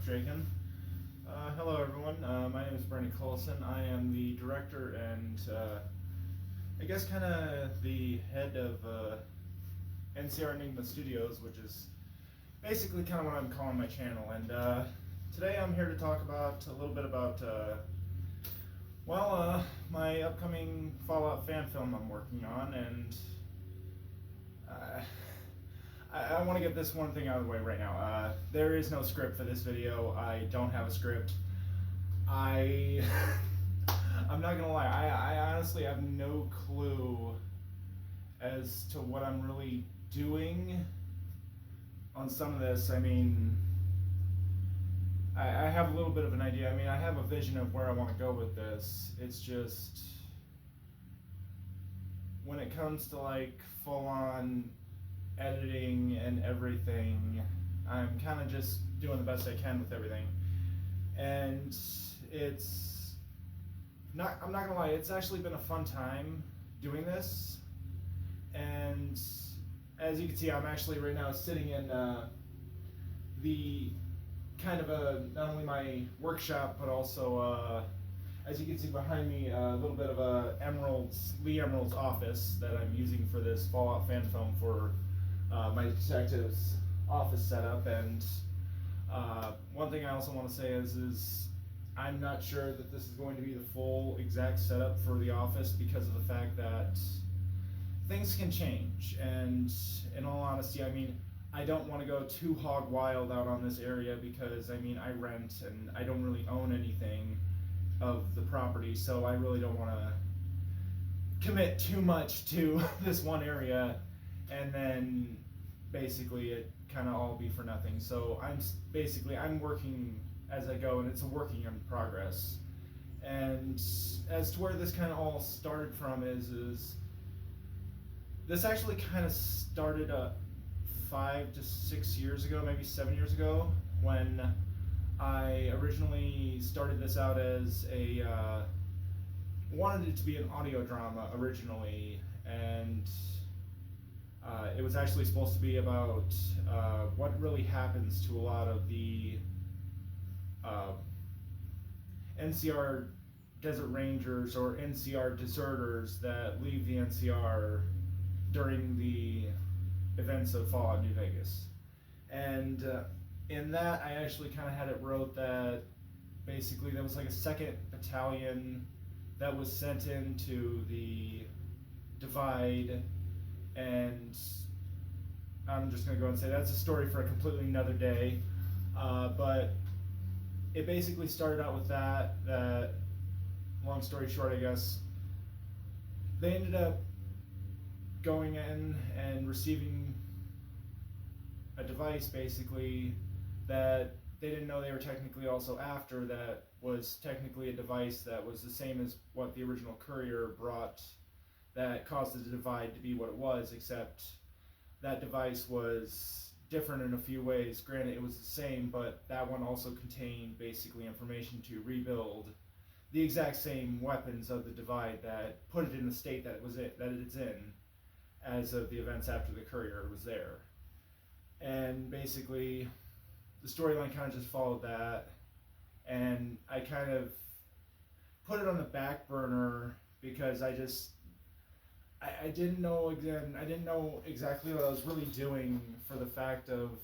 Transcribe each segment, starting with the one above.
shaking. Hello everyone, my name is Brandon Collison. I am the director and I guess kind of the head of NCR Enigma Studios, which is basically kind of what I'm calling my channel. And today I'm here to talk about a little bit about my upcoming Fallout fan film I'm working on. And I want to get this one thing out of the way right now. There is no script for this video. I don't have a script. I'm not gonna lie, I honestly have no clue as to what I'm really doing on some of this. I mean, I have a little bit of an idea. I mean, I have a vision of where I want to go with this. It's just, when it comes to like full-on editing and everything, I'm kind of just doing the best I can with everything. And I'm not gonna lie, it's actually been a fun time doing this. And as you can see, I'm actually right now sitting in the kind of not only my workshop, but also as you can see behind me, a little bit of Lee Emerald's office that I'm using for this Fallout fan film for my detective's office setup. And one thing I also want to say is I'm not sure that this is going to be the full exact setup for the office, because of the fact that things can change. And in all honesty, I mean, I don't want to go too hog wild out on this area, because I mean, I rent and I don't really own anything of the property, so I really don't want to commit too much to this one area and then basically it kind of all be for nothing. So I'm working as I go, and it's a working in progress. And as to where this kind of all started from is this actually kind of started 5 to 6 years ago, maybe 7 years ago, when I originally started this out as wanted it to be an audio drama originally. And it was actually supposed to be about what really happens to a lot of the NCR Desert Rangers or NCR deserters that leave the NCR during the events of Fallout New Vegas. And in that, I actually kind of had it wrote that basically there was like a 2nd battalion that was sent into the Divide. And I'm just going to go and say that's a story for a completely another day. But it basically started out with that, long story short, I guess, they ended up going in and receiving a device basically that they didn't know they were technically also after, that was technically a device that was the same as what the original courier brought, that caused the Divide to be what it was, except that device was different in a few ways. Granted, it was the same, but that one also contained basically information to rebuild the exact same weapons of the Divide that put it in the state that it's in as of the events after the courier was there. And basically the storyline kind of just followed that, and I kind of put it on the back burner because I didn't know exactly what I was really doing, for the fact of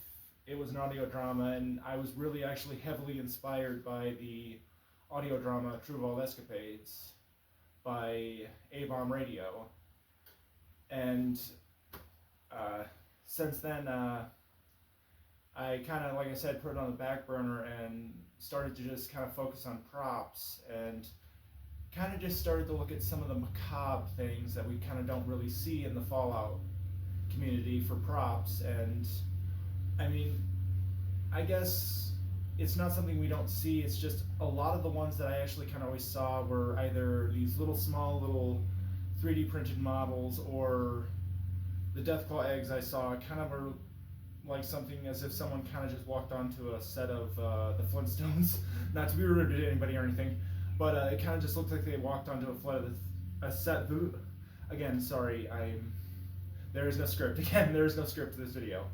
it was an audio drama, and I was really actually heavily inspired by the audio drama True Vault Escapades by A-Bomb Radio. And since then, I kind of, like I said, put it on the back burner and started to just kind of focus on props, and kind of just started to look at some of the macabre things that we kind of don't really see in the Fallout community for props. And I mean, I guess it's not something we don't see, it's just a lot of the ones that I actually kind of always saw were either these small little 3D printed models, or the Deathclaw eggs I saw kind of were like something as if someone kind of just walked onto a set of the Flintstones. Not to be rude to anybody or anything, but it kind of just looked like they walked onto a set. Again, sorry, there is no script. Again, there is no script to this video.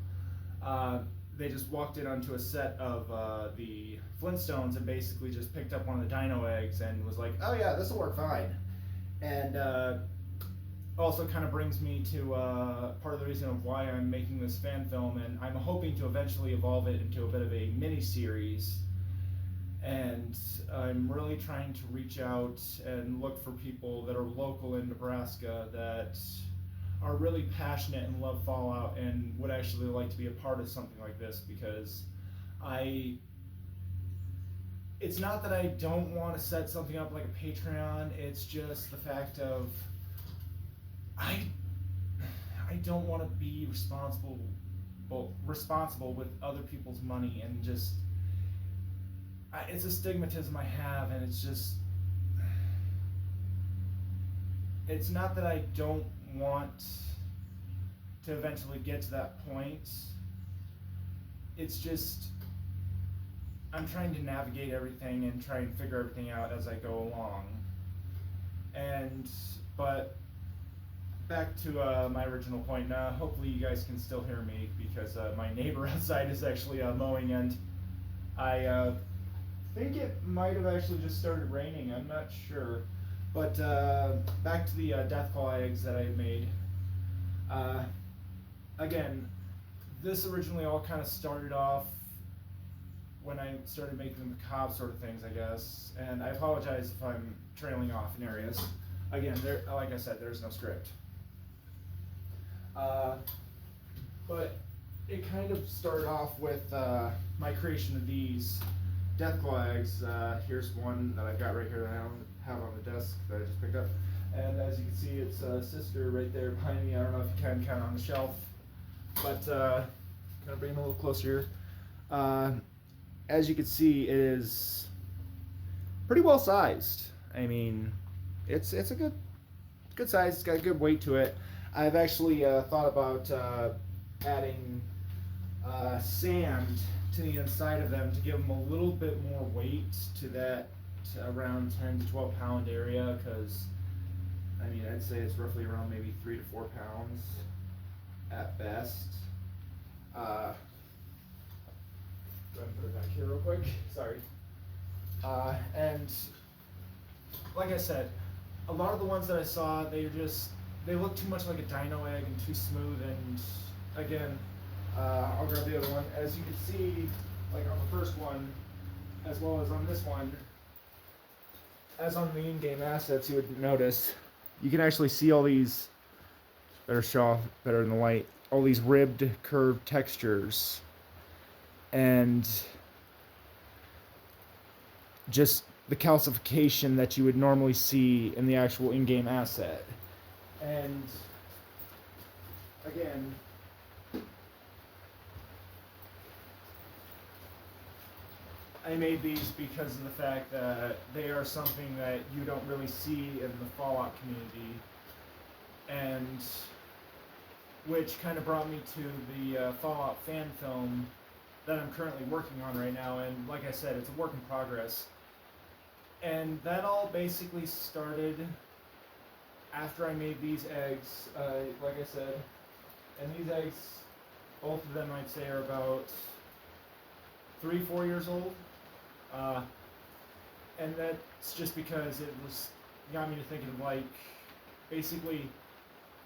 they just walked in onto a set of the Flintstones and basically just picked up one of the dino eggs and was like, oh yeah, this will work fine. And also kind of brings me to part of the reason of why I'm making this fan film, and I'm hoping to eventually evolve it into a bit of a mini-series. And I'm really trying to reach out and look for people that are local in Nebraska that are really passionate and love Fallout and would actually like to be a part of something like this, because it's not that I don't want to set something up like a Patreon, it's just the fact of I don't want to be responsible with other people's money, and just it's a stigmatism I have, and it's not that I don't want to eventually get to that point. It's just I'm trying to navigate everything and try and figure everything out as I go along. But back to my original point. Now, hopefully you guys can still hear me, because my neighbor outside is actually mowing, and I think it might have actually just started raining. I'm not sure. But back to the Deathclaw eggs that I made. Again, this originally all kind of started off when I started making the macabre sort of things, I guess. And I apologize if I'm trailing off in areas. Again, like I said, there's no script. But it kind of started off with my creation of these Deathclaw eggs. Here's one that I've got right here that I have on the desk that I just picked up. And as you can see, it's sister right there behind me. I don't know if you can count on the shelf, but kind of bring them a little closer here. As you can see, it is pretty well sized. I mean, it's a good size. It's got a good weight to it. I've actually thought about adding sand to the inside of them to give them a little bit more weight to that around 10 to 12 pound area, because I mean, I'd say it's roughly around maybe 3 to 4 pounds at best. Go ahead and put it back here real quick. Sorry. And like I said, a lot of the ones that I saw, they look too much like a dino egg and too smooth. And again, I'll grab the other one. As you can see, like on the first one, as well as on this one, as on the in-game assets, you would notice, you can actually see all these, better show off better in the light, all these ribbed, curved textures. And just the calcification that you would normally see in the actual in-game asset. And again, I made these because of the fact that they are something that you don't really see in the Fallout community, and which kind of brought me to the Fallout fan film that I'm currently working on right now. And like I said, it's a work in progress. And that all basically started after I made these eggs, like I said. And these eggs, both of them I'd say are about 3-4 years old. And that's just because it got me to thinking of, like, basically,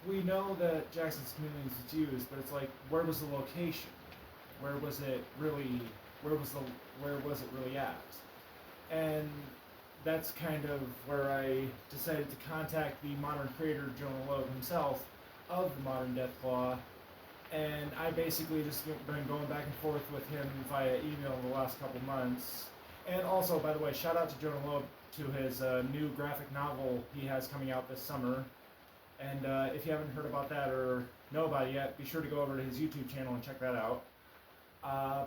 we know that Jackson's Chameleons is used, but it's like, where was the location? Where was it really at? And that's kind of where I decided to contact the modern creator, Jonah Loeb himself, of the modern Deathclaw. And I basically just been going back and forth with him via email in the last couple months. And also, by the way, shout out to Jonah Loeb to his new graphic novel he has coming out this summer. And if you haven't heard about that or know about it yet, be sure to go over to his YouTube channel and check that out.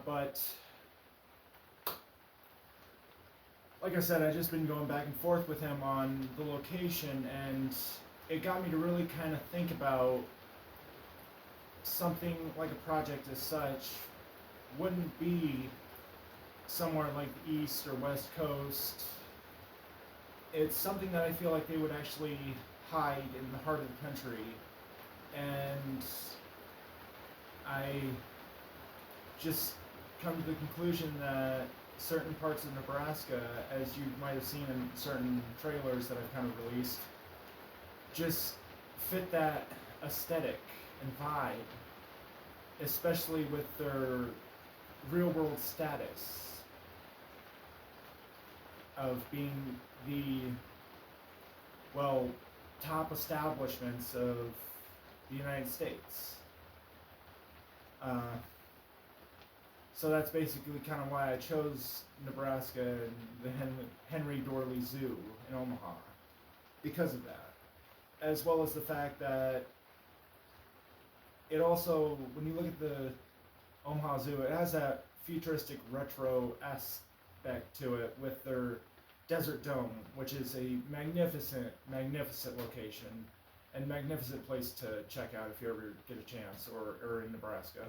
But like I said, I've just been going back and forth with him on the location, and it got me to really kind of think about something like a project as such wouldn't be somewhere like the East or West Coast. It's something that I feel like they would actually hide in the heart of the country. And I just come to the conclusion that certain parts of Nebraska, as you might have seen in certain trailers that I've kind of released, just fit that aesthetic and vibe, especially with their real world status of being the, well, top establishments of the United States. So that's basically kind of why I chose Nebraska and the Henry Dorley Zoo in Omaha, because of that. As well as the fact that it also, when you look at the Omaha Zoo, it has that futuristic retro aspect to it with their Desert Dome, which is a magnificent, magnificent location and magnificent place to check out if you ever get a chance or in Nebraska.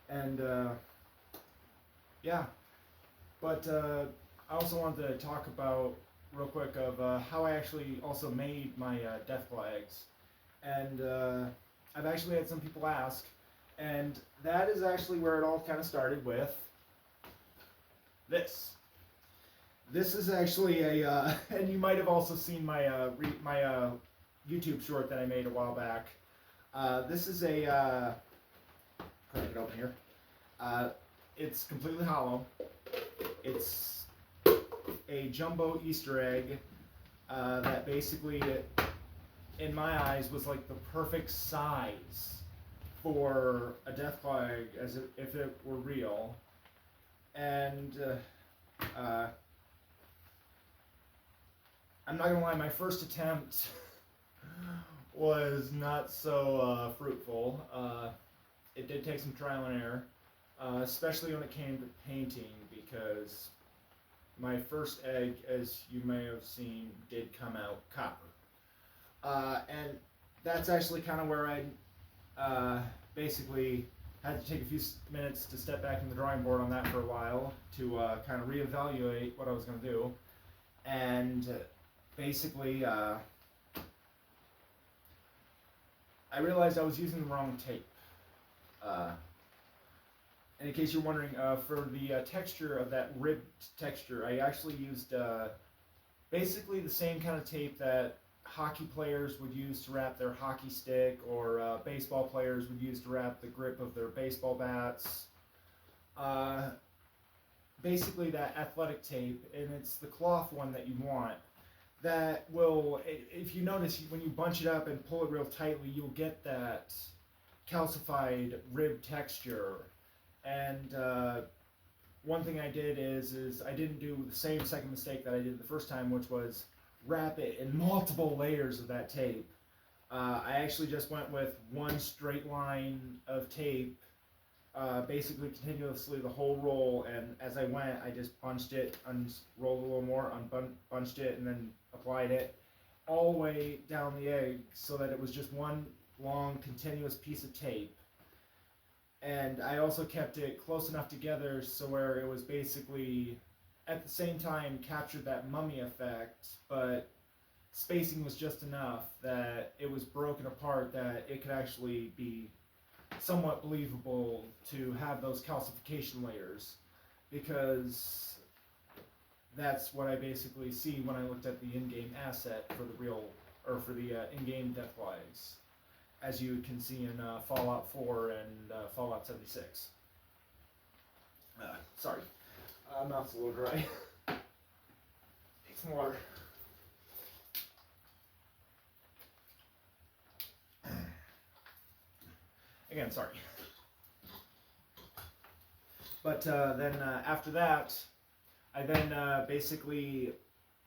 And yeah, but I also wanted to talk about real quick of how I actually also made my Deathclaw eggs. And I've actually had some people ask, and that is actually where it all kind of started with this. This is actually a, and you might have also seen my YouTube short that I made a while back. This is a, crack it open here. It's completely hollow. It's a jumbo Easter egg that basically, in my eyes, was like the perfect size for a Deathclaw egg, as if it were real. And I'm not gonna lie, my first attempt was not so fruitful. It did take some trial and error, especially when it came to painting, because my first egg, as you may have seen, did come out copper. And that's actually kind of where I basically had to take a few minutes to step back in the drawing board on that for a while to kind of reevaluate what I was going to do. And basically, I realized I was using the wrong tape. And in case you're wondering, for the texture of that ribbed texture, I actually used basically the same kind of tape that hockey players would use to wrap their hockey stick, or baseball players would use to wrap the grip of their baseball bats. Basically that athletic tape, and it's the cloth one that you want. That will, if you notice, when you bunch it up and pull it real tightly, you'll get that calcified rib texture. And one thing I did is I didn't do the same second mistake that I did the first time, which was wrap it in multiple layers of that tape. I actually just went with one straight line of tape, basically continuously the whole roll, and as I went, I just bunched it, rolled a little more, bunched it, and then applied it all the way down the egg so that it was just one long continuous piece of tape. And I also kept it close enough together so where it was basically at the same time captured that mummy effect, but spacing was just enough that it was broken apart that it could actually be somewhat believable to have those calcification layers, because that's what I basically see when I looked at the in-game asset for the real, or for the in-game Deathclaw eggs, as you can see in Fallout 4 and Fallout 76. Sorry, mouth's a little dry. Take some water. Again, sorry. But then after that, I then basically,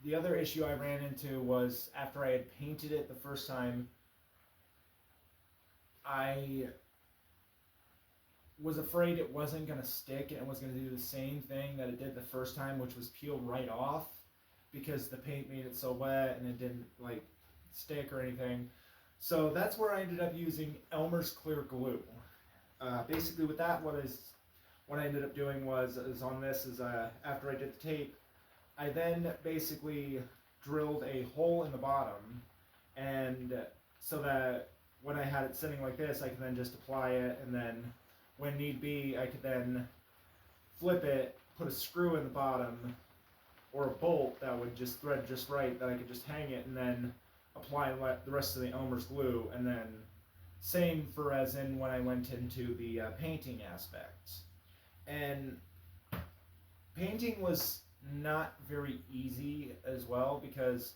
the other issue I ran into was after I had painted it the first time, I was afraid it wasn't going to stick and it was going to do the same thing that it did the first time, which was peel right off, because the paint made it so wet and it didn't like stick or anything. So that's where I ended up using Elmer's clear glue. Basically with that, what I ended up doing was on this is after I did the tape, I then basically drilled a hole in the bottom, and so that when I had it sitting like this, I can then just apply it, and then when need be, I could then flip it, put a screw in the bottom, or a bolt that would just thread just right, that I could just hang it and then apply the rest of the Elmer's glue, and then same for as in when I went into the painting aspect. And painting was not very easy as well, because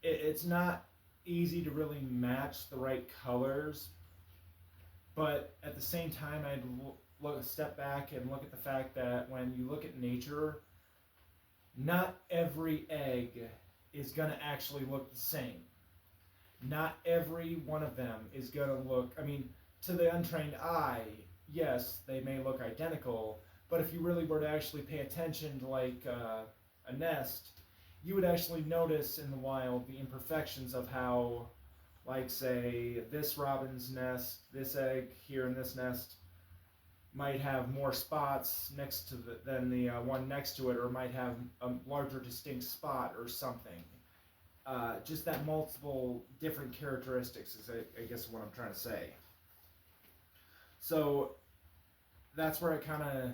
it's not easy to really match the right colors, but at the same time I'd step back and look at the fact that when you look at nature, not every egg is going to actually look the same. Not every one of them is going to look, I mean, to the untrained eye, yes, they may look identical, but if you really were to actually pay attention to like a nest, you would actually notice in the wild the imperfections of how, like say, this robin's nest, this egg here in this nest, might have more spots next to than the one next to it, or might have a larger distinct spot or something. Just that multiple different characteristics is, I guess, what I'm trying to say. So that's where it kind of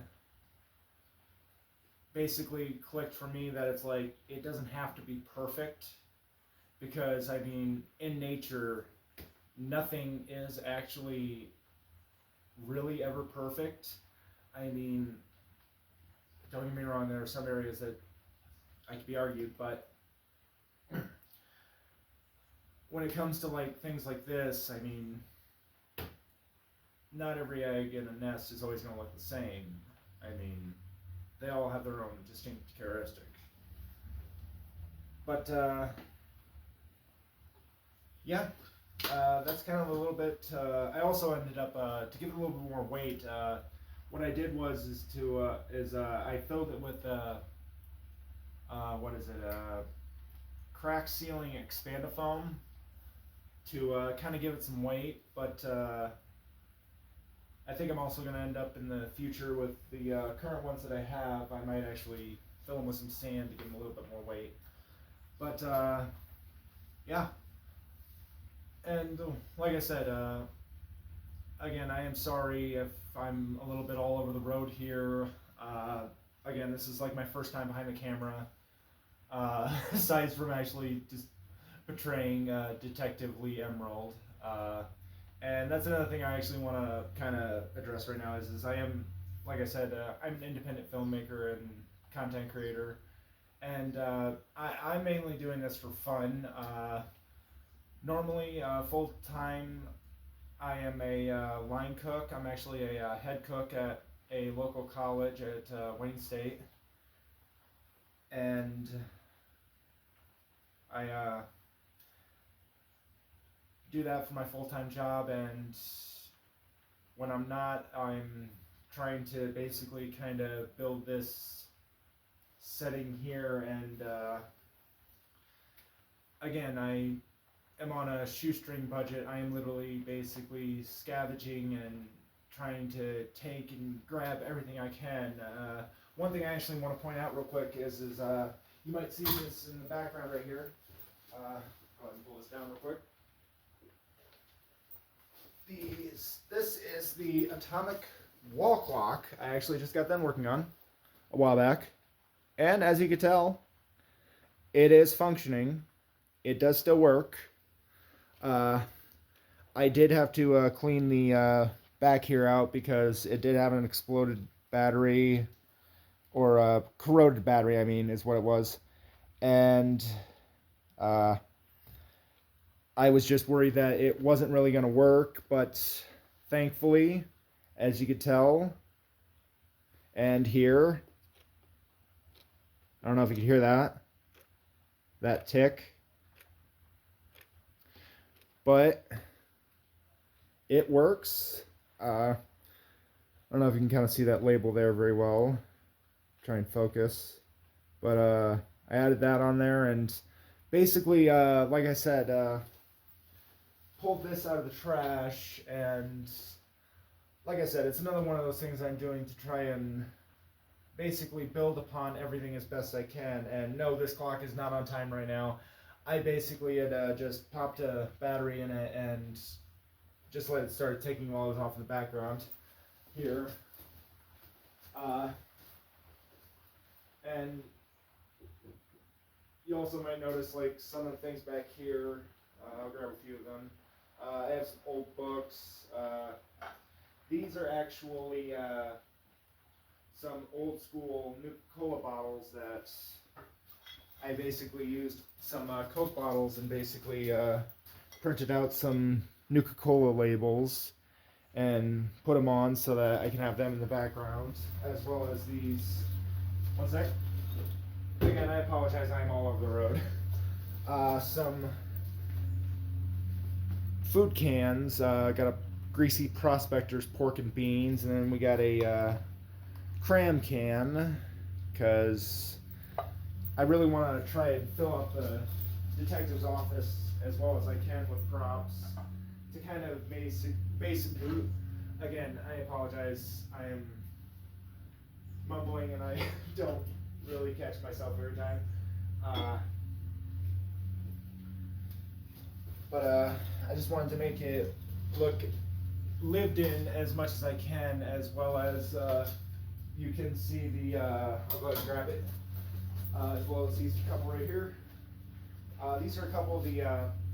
basically clicked for me, that it's like, it doesn't have to be perfect, because I mean, in nature, nothing is actually really ever perfect. I mean, don't get me wrong, there are some areas that I could be argued, but when it comes to like things like this, I mean, not every egg in a nest is always going to look the same. I mean, they all have their own distinct characteristic. But yeah, that's kind of a little bit. I also ended up to give it a little bit more weight. What I did was I filled it with what is it? Crack sealing expandifoam to kind of give it some weight. But I think I'm also going to end up in the future with the current ones that I have. I might actually fill them with some sand to give them a little bit more weight. But yeah. And like I said, again, I am sorry if I'm a little bit all over the road here. Again, this is like my first time behind the camera, aside from actually just portraying Detective Lee Emerald. And that's another thing I actually want to kind of address right now is I am, like I said, I'm an independent filmmaker and content creator. And I'm mainly doing this for fun. Normally, full-time, I am a line cook. I'm actually a head cook at a local college at Wayne State. And I do that for my full-time job, and when I'm not, I'm trying to basically kind of build this setting here, and again, I am on a shoestring budget. I am literally basically scavenging and trying to take and grab everything I can. One thing I actually want to point out real quick is you might see this in the background right here. Go ahead and pull this down real quick. This is the atomic wall clock I actually just got done working on a while back. And as you can tell, it is functioning. It does still work. I did have to clean the back here out because it did have an exploded battery, or a corroded battery, I mean, is what it was. And I was just worried that it wasn't really going to work, but thankfully, as you could tell, and hear, I don't know if you can hear that tick, but it works. I don't know if you can kind of see that label there very well. Try and focus, but I added that on there, and basically, like I said, pulled this out of the trash, and like I said, it's another one of those things I'm doing to try and basically build upon everything as best I can. And no, this clock is not on time right now. I basically had just popped a battery in it, and just let it start taking while I was off in the background here. And you also might notice like some of the things back here. I'll grab a few of them. I have some old books. These are actually some old school Nuka-Cola bottles that I basically used some Coke bottles and basically printed out some Nuka-Cola labels and put them on so that I can have them in the background, as well as these. One sec. Again, I apologize, I'm all over the road. Some food cans. Got a Greasy Prospector's pork and beans, and then we got a cram can, because I really want to try and fill up the detective's office as well as I can with props to kind of basically, again, I apologize, I am mumbling and I don't really catch myself every time. But I just wanted to make it look lived in as much as I can, as well as you can see the, I'll go ahead and grab it, as well as these couple right here. These are a couple of the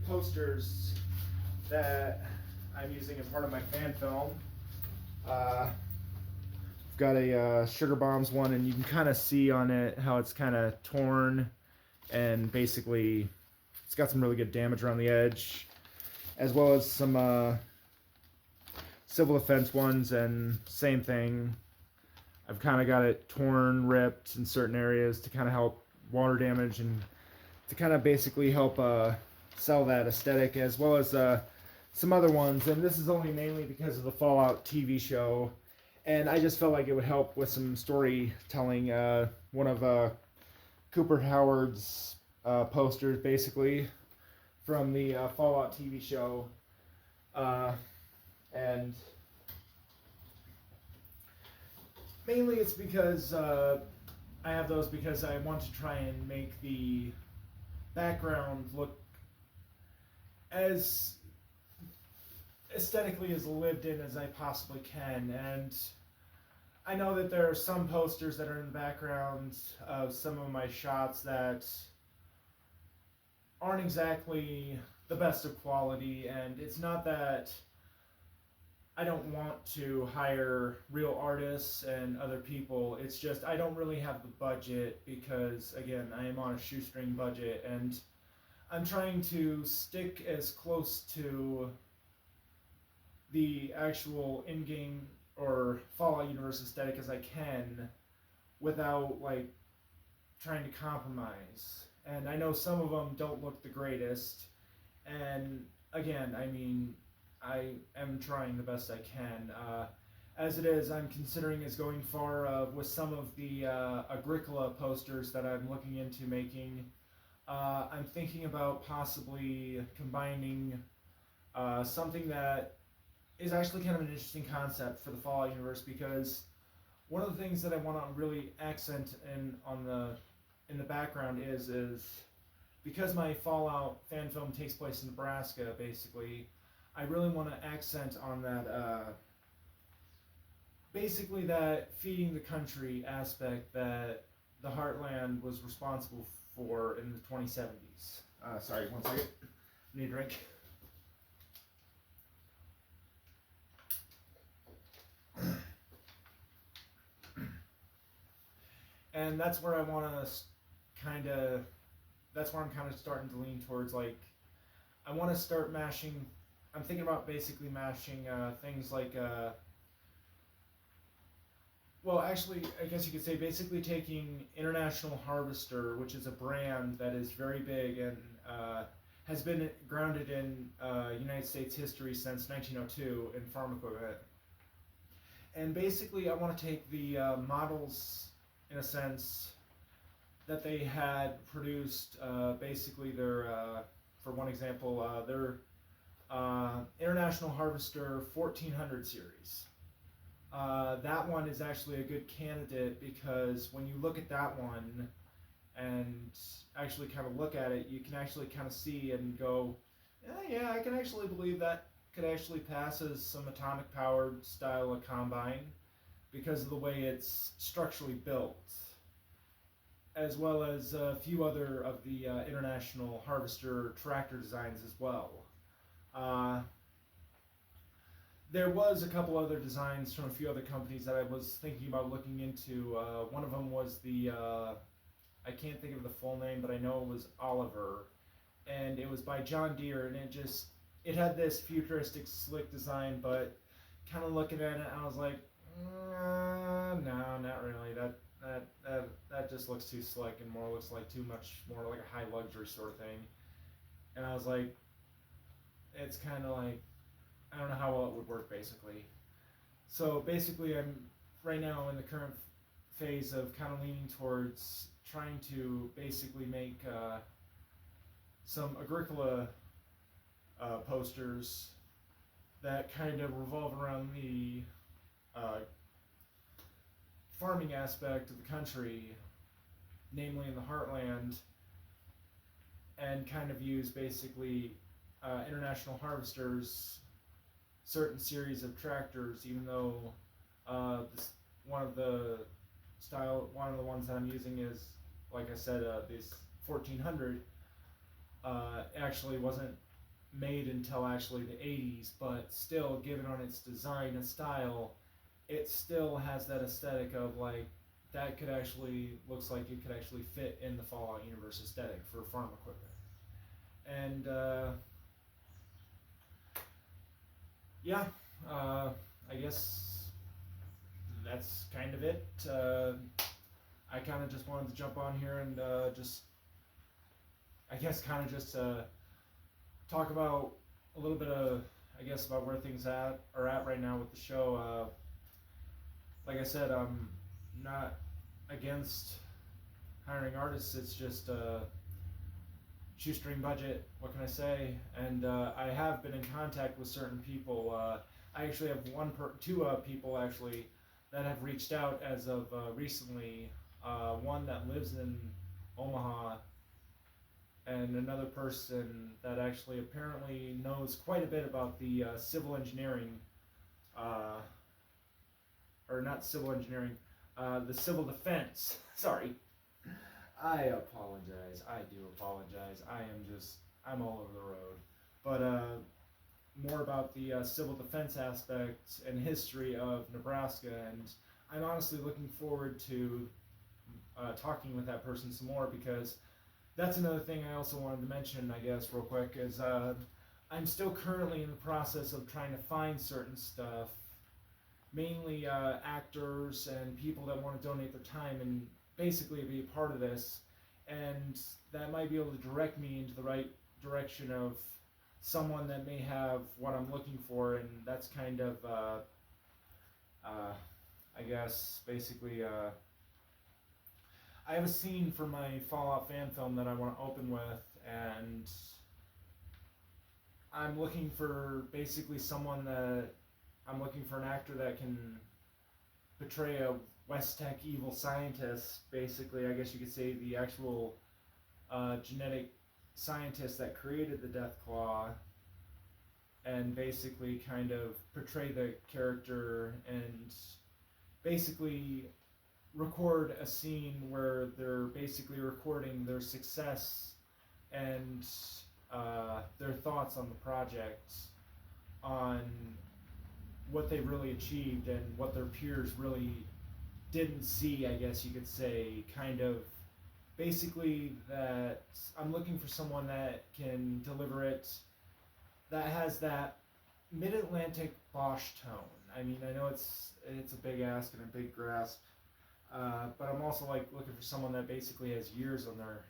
posters that I'm using as part of my fan film. I've got a Sugar Bombs one, and you can kind of see on it how it's kind of torn, and basically it's got some really good damage around the edge, as well as some civil defense ones, and same thing. I've kind of got it torn, ripped in certain areas to kind of help water damage and to kind of basically help sell that aesthetic, as well as some other ones. And this is only mainly because of the Fallout TV show, and I just felt like it would help with some storytelling. One of Cooper Howard's posters, basically, from the Fallout TV show. And mainly it's because I have those because I want to try and make the background look as aesthetically as lived in as I possibly can. And I know that there are some posters that are in the background of some of my shots that aren't exactly the best of quality, and it's not that I don't want to hire real artists and other people. It's just I don't really have the budget because, again, I am on a shoestring budget, and I'm trying to stick as close to the actual in-game or Fallout universe aesthetic as I can without, like, trying to compromise. And I know some of them don't look the greatest, and again, I mean, I am trying the best I can. As it is, I'm considering as going far with some of the Agricola posters that I'm looking into making. I'm thinking about possibly combining something that is actually kind of an interesting concept for the Fallout universe, because one of the things that I want to really accent in the background is because my Fallout fan film takes place in Nebraska, basically, I really want to accent on that, basically that feeding the country aspect that the Heartland was responsible for in the 2070s. Sorry, one second. Need a drink. And that's where I want to that's where I'm kind of starting to lean towards, like, I want to start mashing. I'm thinking about basically mashing things like, well, actually, I guess you could say basically taking International Harvester, which is a brand that is very big and has been grounded in United States history since 1902 in farm equipment. And basically, I want to take the models, in a sense, that they had produced, basically their, for one example, their International Harvester 1400 series. That one is actually a good candidate because when you look at that one and actually kind of look at it, you can actually kind of see and go, yeah, I can actually believe that could actually pass as some atomic powered style of combine because of the way it's structurally built, as well as a few other of the international harvester tractor designs as well. There was a couple other designs from a few other companies that I was thinking about looking into. One of them was the, I can't think of the full name, but I know it was Oliver, and it was by John Deere, and it had this futuristic slick design, but kind of looking at it, I was like, no, not really. That just looks too slick and looks like too much more like a high luxury sort of thing. And I was like, it's kind of like, I don't know how well it would work basically. So basically I'm right now in the current phase of kind of leaning towards trying to basically make some Agricola posters that kind of revolve around the farming aspect of the country, namely in the Heartland, and kind of use basically international harvesters, certain series of tractors, even though one of the ones that I'm using is, like I said, this 1400 actually wasn't made until actually the 80s, but still, given on its design and style, it still has that aesthetic of like, that could actually, looks like it could actually fit in the Fallout universe aesthetic for farm equipment. And yeah, I guess that's kind of it. I kind of just wanted to jump on here and I guess kind of just talk about a little bit of, I guess, about where things are at right now with the show. Like I said, I'm not against hiring artists. It's just shoestring budget. What can I say? And I have been in contact with certain people. I actually have two people actually that have reached out as of recently. One that lives in Omaha, and another person that actually apparently knows quite a bit about the civil engineering, or not civil engineering, the civil defense. Sorry. I apologize. I do apologize. I'm all over the road. But more about the civil defense aspect and history of Nebraska, and I'm honestly looking forward to talking with that person some more, because that's another thing I also wanted to mention, I guess, real quick, is I'm still currently in the process of trying to find certain stuff, mainly actors and people that want to donate their time and basically be a part of this, and that might be able to direct me into the right direction of someone that may have what I'm looking for, and that's kind of, I guess, basically, I have a scene for my Fallout fan film that I want to open with, and I'm looking for basically I'm looking for an actor that can portray a West Tech evil scientist, basically, I guess you could say the actual genetic scientist that created the Deathclaw, and basically kind of portray the character and basically record a scene where they're basically recording their success and their thoughts on the project, on what they really achieved and what their peers really didn't see, I guess you could say, kind of basically that I'm looking for someone that can deliver it, that has that mid-Atlantic Bosch tone. I mean, I know it's a big ask and a big grasp, but I'm also like looking for someone that basically has years on their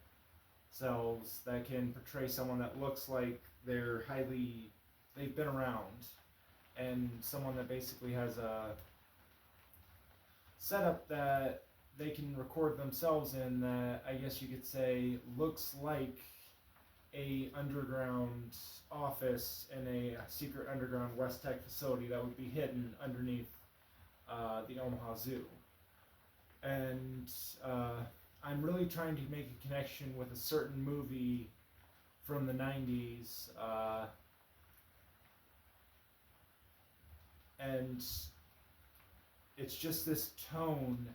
selves, that can portray someone that looks like they've been around, and someone that basically has a setup that they can record themselves in, that I guess you could say looks like a underground office in a secret underground West Tech facility that would be hidden underneath the Omaha Zoo. And I'm really trying to make a connection with a certain movie from the 90s. and it's just this tone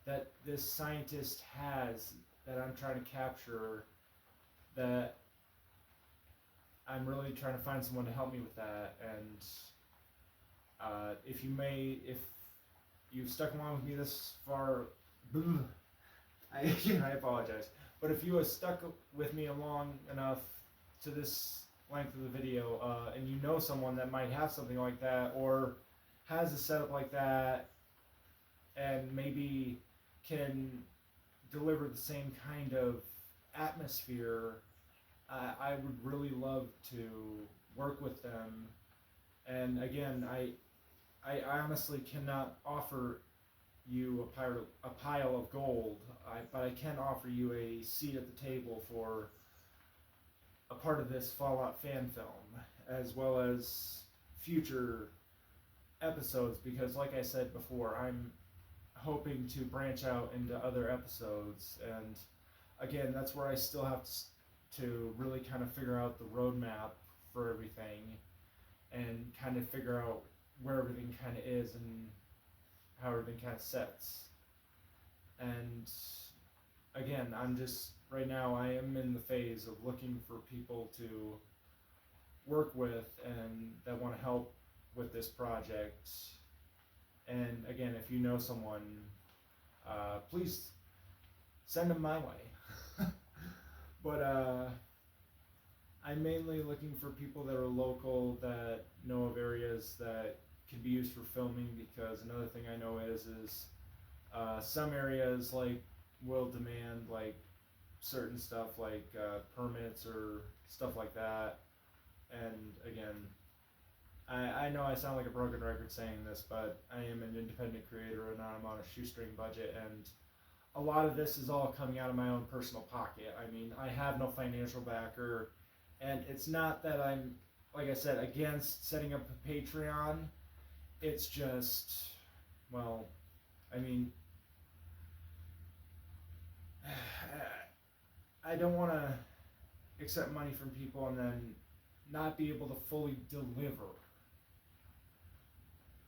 that this scientist has that I'm trying to capture, that I'm really trying to find someone to help me with that. And if you've stuck along with me this far, I apologize. But if you have stuck with me long enough to this length of the video, and you know someone that might have something like that, or has a setup like that, and maybe can deliver the same kind of atmosphere, I would really love to work with them. And again, I honestly cannot offer you a pile of gold, but I can offer you a seat at the table for a part of this Fallout fan film, as well as future episodes, because like I said before, I'm hoping to branch out into other episodes. And again, that's where I still have to really kind of figure out the roadmap for everything, and kind of figure out where everything kind of is and how everything kind of sets. And again, I'm just, right now I am in the phase of looking for people to work with and that want to help with this project. And again, if you know someone, please send them my way. But I'm mainly looking for people that are local, that know of areas that can be used for filming, because another thing I know is some areas like will demand like certain stuff like permits or stuff like that. And again, I know I sound like a broken record saying this, but I am an independent creator and I'm on a shoestring budget, and a lot of this is all coming out of my own personal pocket. I mean, I have no financial backer, and it's not that I'm, like I said, against setting up a Patreon. It's just, well, I mean, I don't want to accept money from people and then not be able to fully deliver,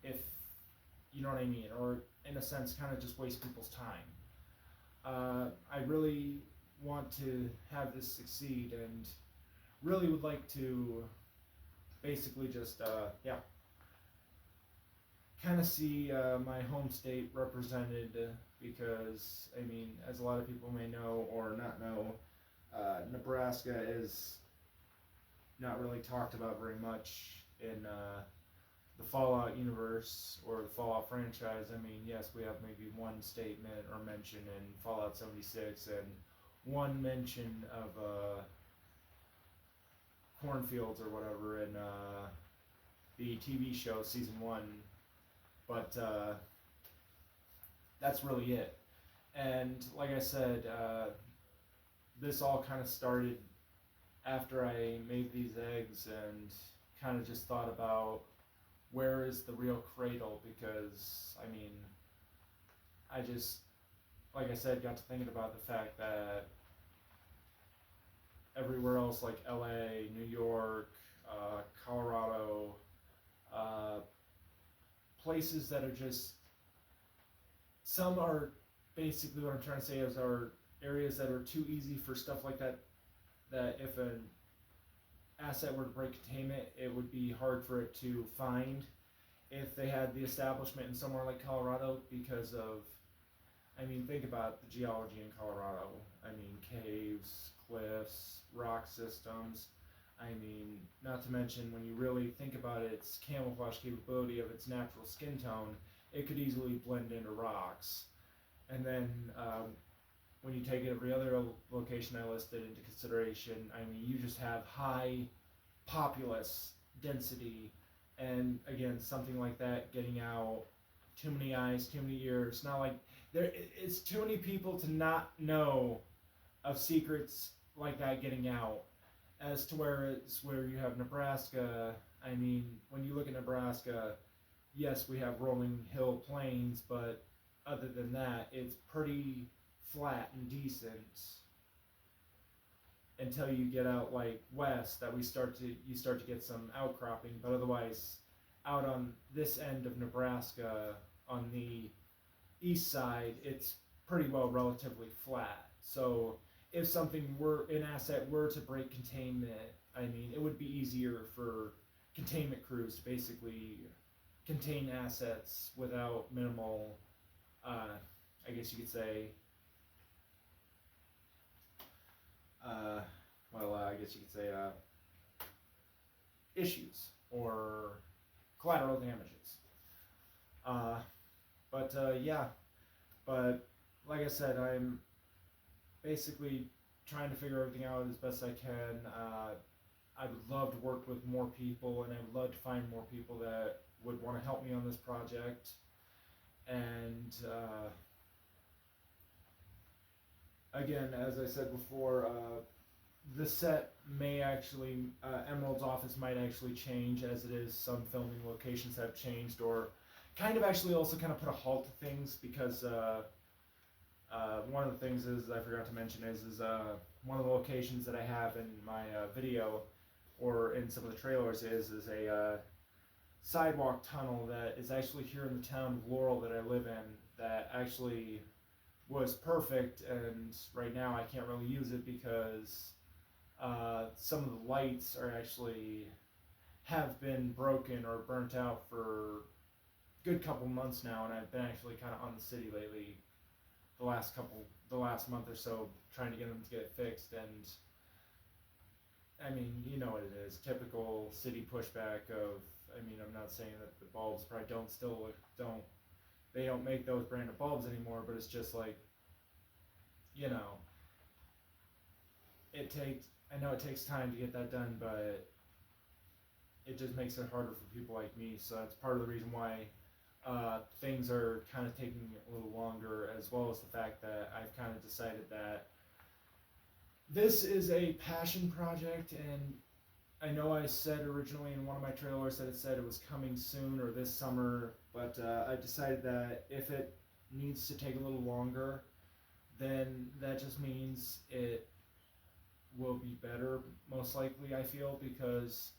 if you know what I mean, or in a sense kind of just waste people's time. I really want to have this succeed, and really would like to basically just kind of see my home state represented, because I mean, as a lot of people may know or not know, Nebraska is not really talked about very much in the Fallout universe or the Fallout franchise. I mean, yes, we have maybe one statement or mention in Fallout 76 and one mention of cornfields or whatever in the TV show season 1, but that's really it. And like I said, this all kind of started after I made these eggs and kind of just thought about where is the real cradle, because I mean, I just, like I said, got to thinking about the fact that everywhere else, like LA, New York, Colorado, places that are just, some are basically, what I'm trying to say is, are areas that are too easy for stuff like that, that if an asset were to break containment, it would be hard for it to find if they had the establishment in somewhere like Colorado, because of, I mean, think about the geology in Colorado. I mean, caves, cliffs, rock systems. I mean, not to mention, when you really think about it, its camouflage capability of its natural skin tone, it could easily blend into rocks. And then when you take every other location I listed into consideration, I mean, you just have high populace density, and again, something like that getting out, too many eyes, too many ears. Not like it's too many people to not know of secrets like that getting out. As to where you have Nebraska, I mean, when you look at Nebraska, yes, we have rolling hill plains, but other than that, it's pretty flat and decent until you get out like west, that you start to get some outcropping, but otherwise out on this end of Nebraska, on the east side, it's pretty well relatively flat. So if an asset were to break containment, I mean, it would be easier for containment crews to basically contain assets without minimal, I guess you could say, I guess you could say, issues or collateral damages. Yeah, but like I said, I'm basically trying to figure everything out as best I can. I would love to work with more people, and I would love to find more people that would want to help me on this project. And again, as I said before, the set may actually, Emerald's office might actually change, as it is some filming locations have changed, or kind of actually also kind of put a halt to things, because one of the things is I forgot to mention is one of the locations that I have in my video or in some of the trailers is a sidewalk tunnel that is actually here in the town of Laurel that I live in, that actually was perfect, and right now I can't really use it because some of the lights are actually have been broken or burnt out for a good couple months now, and I've been actually kind of on the city lately the last month or so, trying to get them to get it fixed. And I mean, you know what it is, typical city pushback of, I mean, I'm not saying that the bulbs probably they don't make those brand of bulbs anymore, but it's just like, you know, I know it takes time to get that done, but it just makes it harder for people like me. So that's part of the reason why things are kind of taking a little longer, as well as the fact that I've kind of decided that this is a passion project. And I know I said originally in one of my trailers that it said it was coming soon or this summer, but I decided that if it needs to take a little longer, then that just means it will be better, most likely, I feel, because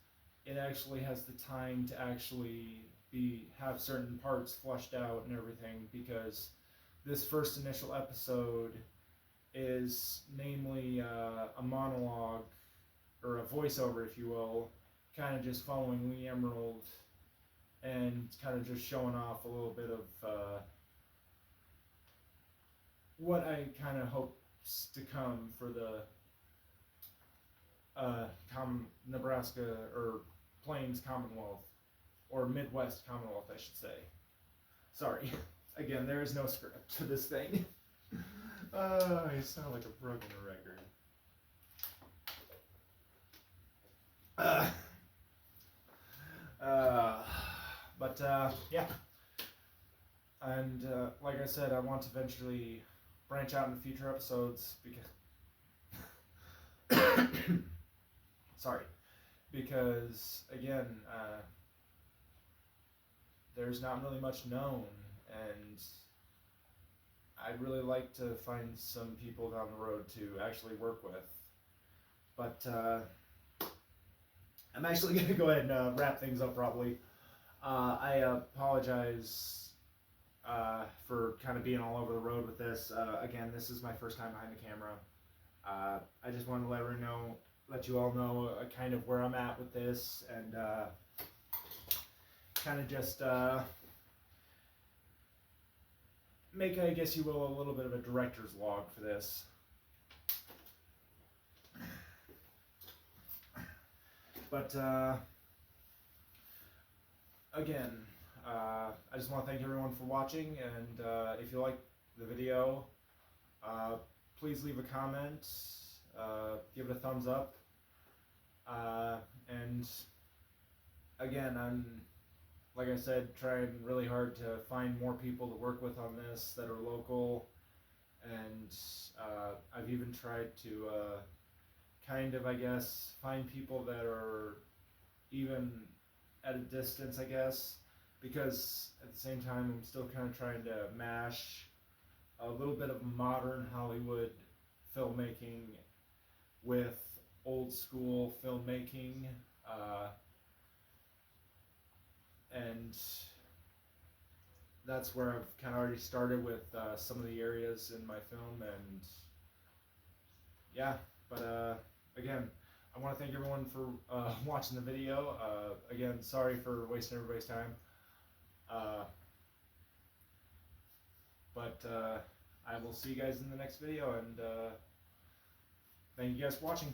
it actually has the time to actually have certain parts fleshed out and everything, because this first initial episode is namely a monologue, or a voiceover, if you will, kind of just following Lee Emerald and kind of just showing off a little bit of what I kind of hopes to come for the Nebraska or Plains Commonwealth, or Midwest Commonwealth, I should say. Sorry, again, there is no script to this thing. You sound like a broken record. Yeah. And like I said, I want to eventually branch out into future episodes, because sorry, because again, there's not really much known, and I'd really like to find some people down the road to actually work with. But I'm actually going to go ahead and wrap things up probably. I apologize for kind of being all over the road with this. Again, this is my first time behind the camera. I just wanted to let you all know kind of where I'm at with this, and kind of just make, I guess you will, a little bit of a director's log for this. But again, I just want to thank everyone for watching, and if you like the video, please leave a comment, give it a thumbs up, and again, I'm, like I said, trying really hard to find more people to work with on this that are local, and I've even tried to kind of, I guess, find people that are even at a distance, I guess, because at the same time I'm still kind of trying to mash a little bit of modern Hollywood filmmaking with old school filmmaking, and and that's where I've kind of already started with some of the areas in my film, and yeah, but again, I want to thank everyone for watching the video. Again, sorry for wasting everybody's time, but I will see you guys in the next video, and thank you guys for watching.